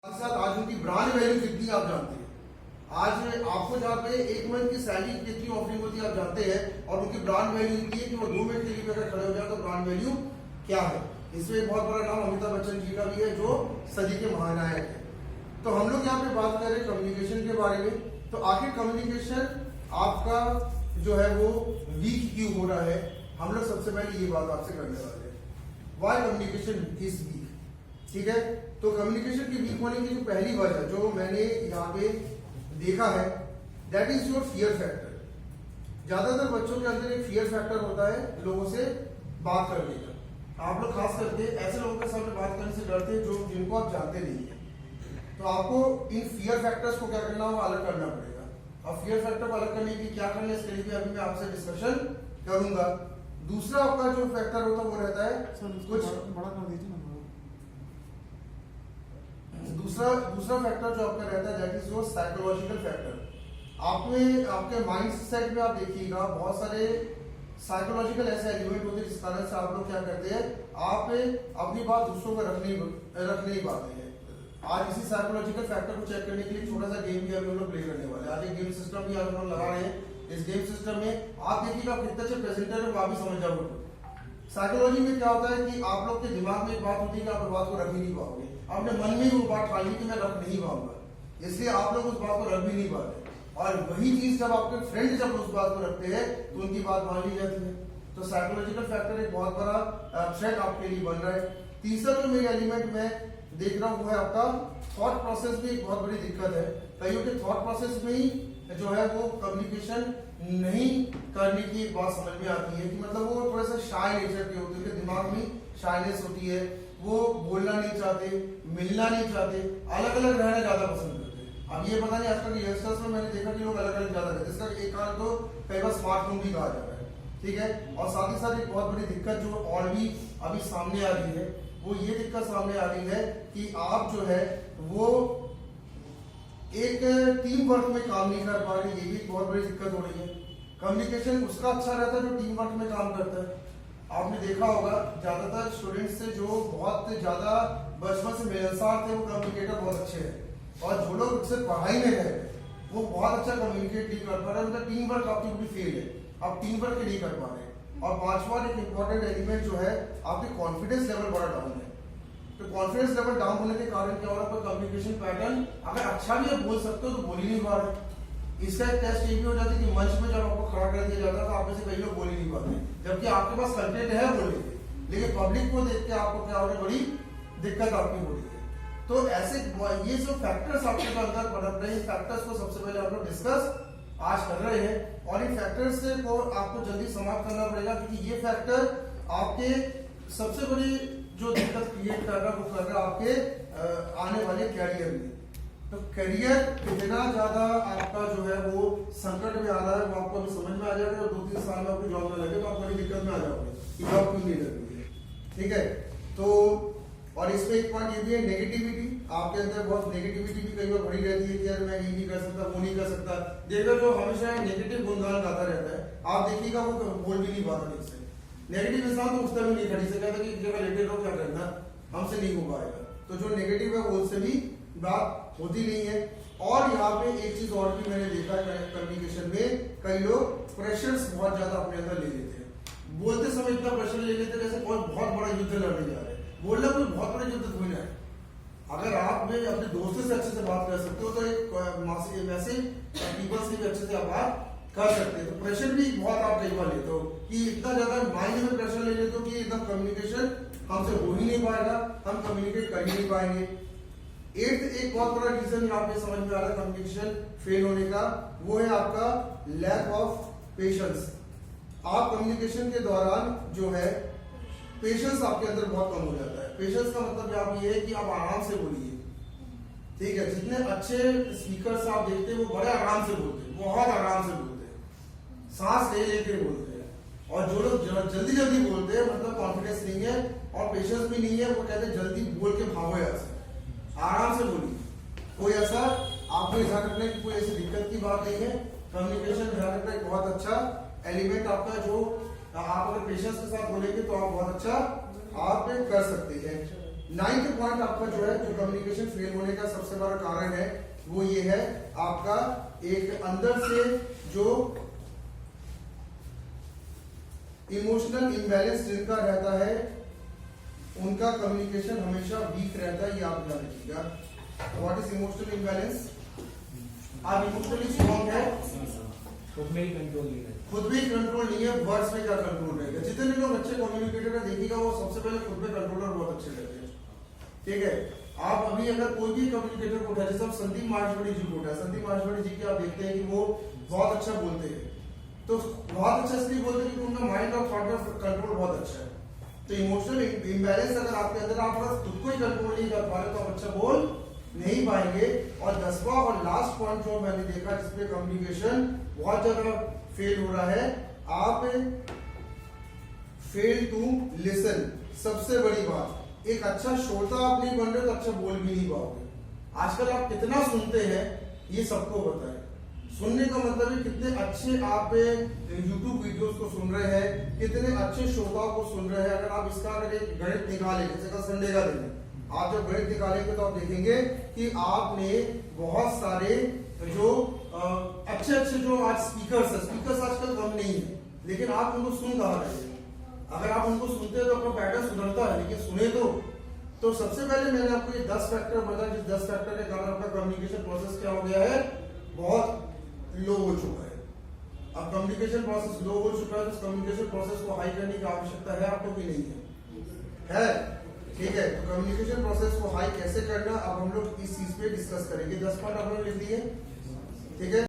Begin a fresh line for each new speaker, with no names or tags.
साथ आज उनकी ब्रांड वैल्यू कितनी आप जानते हैं। आज आपको जहाँ पे 1 मंथ की सैलरी कितनी ऑफरिंग होती है आप जानते हैं, और उनकी ब्रांड वैल्यू इतनी है कि वो 2 मिनट के लिए अगर खड़े हो जाए तो ब्रांड वैल्यू क्या है। इसमें एक बहुत बड़ा नाम अमिताभ बच्चन जी का भी है जो सदी के महानायक है। तो हम लोग यहाँ पे बात कर रहे हैं कम्युनिकेशन के बारे में। तो आखिर कम्युनिकेशन आपका जो है वो वीक क्यों हो रहा है, हम लोग सबसे पहले ये बात आपसे करने वाले हैं। Why communication is weak. ठीक है, तो कम्युनिकेशन के वीक होने की जो पहली वजह जो मैंने यहाँ पे देखा है that is your fear factor. ज्यादातर बच्चों के अंदर एक फियर फैक्टर होता है लोगों से बात करने का। आप लोग खास करके ऐसे लोगों के सामने बात करने से डरते हैं जो जिनको आप जानते नहीं है। तो आपको इन फियर फैक्टर्स को क्या करना होगा, अलग करना पड़ेगा। और फियर फैक्टर को अलग करने के लिए क्या करना है इसके लिए अभी मैं आपसे डिस्कशन करूंगा। दूसरा आपका जो फैक्टर होता है वो रहता है कुछ
बड़ा कर दीजिए।
दूसरा फैक्टर जो आपका रहता है that is your psychological factor. आपके माइंड सेट में आप देखिएगा बहुत सारे साइकोलॉजिकल ऐसे एलिमेंट होते हैं जिस कारण से आप लोग क्या करते हैं, आप अपनी बात दूसरों को रख नहीं पाते हैं। आज इसी साइकोलॉजिकल फैक्टर को चेक करने के लिए छोटा सा गेम भी हम लोग प्ले करने वाले हैं। आज एक गेम सिस्टम भी हम लोग लगा रहे हैं। इस गेम सिस्टम में आप देखिएगा कितने अच्छे प्रेजेंटर है, वो आप भी समझ जाओगे। साइकोलॉजी में क्या होता है कि आप लोग के दिमाग में एक बात होती है कि आप बात को रख ही नहीं पाओगे। आपने मन में ही वो बात ठानी कि मैं रख नहीं पाऊंगा, इसलिए आप लोग उस बात को रख भी नहीं पाते। और वही चीज जब आपके फ्रेंड जब उस बात को रखते हैं तो उनकी बात मान ली जाती है। तो साइकोलॉजिकल फैक्टर एक बहुत बड़ा थ्रेट आपके लिए बन रहा है। तीसरा जो मेरा एलिमेंट मैं देख रहा हूँ वो है आपका थॉट प्रोसेस भी एक बहुत बड़ी दिक्कत है। कईयों के थॉट प्रोसेस में ही जो है वो कम्युनिकेशन नहीं करने की बात समझ में आती है कि मतलब वो थोड़ा सा शाय नेचर के होते हैं, उनके दिमाग में शायनेस होती है, वो बोलना नहीं चाहते, मिलना नहीं चाहते, अलग अलग रहना ज्यादा पसंद करते हैं। अब ये पता नहीं आजकल के यंगस्टर्स में मैंने देखा कि लोग अलग अलग ज्यादा रहते हैं। इसका एक कारण तो कई बार स्मार्टफोन भी कहा जाता है। ठीक है, और साथ ही साथ एक बहुत बड़ी दिक्कत जो और भी अभी सामने आ रही है वो ये दिक्कत सामने आ रही है कि आप जो है वो एक टीम वर्क में काम नहीं कर पा रहे। ये भी एक बहुत बड़ी दिक्कत हो रही है। कम्युनिकेशन उसका अच्छा रहता है जो टीम वर्क में काम करता है। आपने देखा होगा ज्यादातर स्टूडेंट्स से जो बहुत ज्यादा बचपन से मिलनसार थे वो कम्युनिकेटर बहुत अच्छे हैं, और जो लोग सिर्फ पढ़ाई में है वो बहुत अच्छा कम्युनिकेट नहीं कर पा रहे। मतलब टीम वर्क आपकी पूरी फेल है, आप टीम वर्क नहीं कर पा रहे। और पांचवा एक इंपॉर्टेंट एलिमेंट जो है आपके कॉन्फिडेंस लेवल बड़ा डाउन है। तो कॉन्फिडेंस लेवल डाउन होने के कारण क्या हो रहा है, कम्युनिकेशन पैटर्न अगर अच्छा भी आप बोल सकते हो तो बोल ही नहीं पा रहे। इसका एक टेस्ट ये भी हो जाता है कि मंच में जब आपको खड़ा कर दिया जाता है तो आप में से कई लोग बोल ही नहीं पाते, जबकि आपके पास कंटेंट है बोलने के, लेकिन पब्लिक को देख के आपको क्या हो रही है, बड़ी दिक्कत आपकी हो रही है। तो ऐसे ये जो फैक्टर्स आपके अंदर पनप रहे हैं, फैक्टर्स को सबसे पहले आप लोग डिस्कस आज कर रहे हैं, और इन फैक्टर्स को आपको जल्दी समाप्त करना पड़ेगा, क्योंकि ये फैक्टर आपके सबसे बड़ी जो दिक्कत क्रिएट कर रहा है वो कर रहा है आपके आने वाले कैरियर में। तो करियर कितना ज्यादा आपका जो है वो संकट में आ रहा है वो आपको अभी समझ में आ जाएगा। और 2-3 साल में आपकी जॉब में लगे तो आप बड़ी दिक्कत में आ जाओगे कि जॉब क्यों नहीं लग रही है। ठीक है, तो और इसमें एक पॉइंट ये भी है नेगेटिविटी। आपके अंदर बहुत नेगेटिविटी भी कई बार भरी रहती है कि यार मैं ये नहीं कर सकता, वो नहीं कर सकता। देखो जो हमेशा नेगेटिव गुणगान गाता रहता है, आप देखिएगा वो बोल भी नहीं पाता ठीक से। नेगेटिव इंसान तो उस तरह नहीं खड़ी से कहता कि जगह लेटे रहो, क्या करना, हमसे नहीं हो पाएगा। तो जो नेगेटिव है वो उससे भी बात होती नहीं है। और यहाँ पे एक चीज और भी मैंने देखा है कम्युनिकेशन में, कई लोग प्रेशर्स बहुत ज्यादा अपने अंदर ले लेते हैं। बोलते समय इतना प्रेशर ले लेते हैं जैसे कोई बहुत बड़ा युद्ध लड़ने जा रहे हैं। बोलना कोई बहुत बड़ा युद्ध थोड़ी है। अगर आप अपने दोस्तों से अच्छे से बात कर सकते हो तो एक वैसे पीपल से भी अच्छे से आप बात कर सकते हैं। तो प्रेशर भी बहुत आप कई बार लेते हो कि इतना ज्यादा माइंड में प्रेशर ले लेते हो कि एकदम कम्युनिकेशन हमसे हो ही नहीं पाएगा, हम कम्युनिकेट कर ही नहीं पाएंगे। एक बहुत बड़ा रीजन यहाँ पे समझ में आ रहा है कम्युनिकेशन फेल होने का, वो है आपका लैक ऑफ पेशेंस। आप कम्युनिकेशन के दौरान जो है पेशेंस आपके अंदर बहुत कम हो जाता है। पेशेंस का मतलब यहाँ ये है कि आप आराम से बोलिए। ठीक है, जितने अच्छे स्पीकर्स आप देखते हैं वो बड़े आराम से बोलते हैं, बहुत आराम से बोलते हैं, सांस ले लेके बोलते हैं। और जो लोग जल्दी जल्दी बोलते हैं मतलब कॉन्फिडेंस नहीं है और पेशेंस भी नहीं है, वो कहते हैं जल्दी बोल के भागो यहाँ से, आराम से बोलिए। कोई ऐसा आपको ध्यान रखने की कोई ऐसी दिक्कत की बात नहीं है। कम्युनिकेशन ध्यान रखना एक बहुत अच्छा एलिमेंट आपका, जो आप अगर पेशेंस के साथ बोलेंगे तो आप बहुत अच्छा आप कर सकते हैं। नाइन्थ पॉइंट आपका जो है, जो कम्युनिकेशन फेल होने का सबसे बड़ा कारण है, वो ये है आपका एक अंदर से जो इमोशनल इम्बैलेंस जिनका रहता है, उनका कम्युनिकेशन हमेशा वीक रहता है। ये आप ध्यान रखिएगा। What is emotional imbalance? आप इमोशनली स्ट्रॉन्ग है,
खुद में ही कंट्रोल नहीं है,
खुद भी कंट्रोल नहीं है, वर्ड्स में क्या कंट्रोल रहेगा। जितने लोग अच्छे कम्युनिकेटर है देखिएगा, वो सबसे पहले खुद में कंट्रोलर बहुत अच्छे रहते हैं। ठीक है, आप अभी अगर कोई भी कम्युनिकेटर को उठाए, जैसे आप संदीप माहेश्वरी जी को उठाए, संदीप माहेश्वरी जी की आप देखते हैं कि वो बहुत अच्छा बोलते हैं। तो बहुत अच्छा इसलिए बोलते हैं क्योंकि उनका माइंड और थॉट का कंट्रोल बहुत अच्छा है। तो इमोशनल इम्बैलेंस अगर आपके अंदर, आप बस खुद को ही कंट्रोल नहीं कर पा रहे, तो आप अच्छा बोल नहीं पाएंगे। और 10वां और लास्ट पॉइंट जो मैंने देखा जिसपे कम्युनिकेशन बहुत ज्यादा फेल हो रहा है, आप फेल टू लिसन। सबसे बड़ी बात, एक अच्छा श्रोता आप नहीं बन रहे तो अच्छा बोल भी नहीं पाओगे। आजकल आप कितना सुनते हैं ये सबको पता है। सुनने का मतलब है कितने अच्छे आप YouTube वीडियोस को सुन रहे हैं, कितने अच्छे श्रोताओं को सुन रहे हैं। अगर आप इसका अगर एक गणित निकालें, जैसे कल संडे का दिन है, आप जब गणित निकालेंगे तो आप देखेंगे कि आपने बहुत सारे जो अच्छे अच्छे जो आज स्पीकर्स है, स्पीकर्स आजकल कम नहीं है, लेकिन आप उनको सुन कहा रहे हैं। अगर आप उनको सुनते हैं तो आपका पैटर्न सुधरता है, लेकिन सुने तो सबसे पहले मैंने आपको ये 10 फैक्टर बताया, जिस 10 फैक्टर के कारण आपका कम्युनिकेशन प्रोसेस क्या हो गया है, बहुत लो हो चुका है। अब कम्युनिकेशन प्रोसेस लो हो चुका है तो कम्युनिकेशन प्रोसेस को हाई करने की आवश्यकता है आपको कि नहीं है? ठीक है, तो कम्युनिकेशन प्रोसेस को हाई कैसे करना, अब हम लोग इस चीज पे डिस्कस करेंगे। 10 पॉइंट आपने लिख दिए, ठीक है।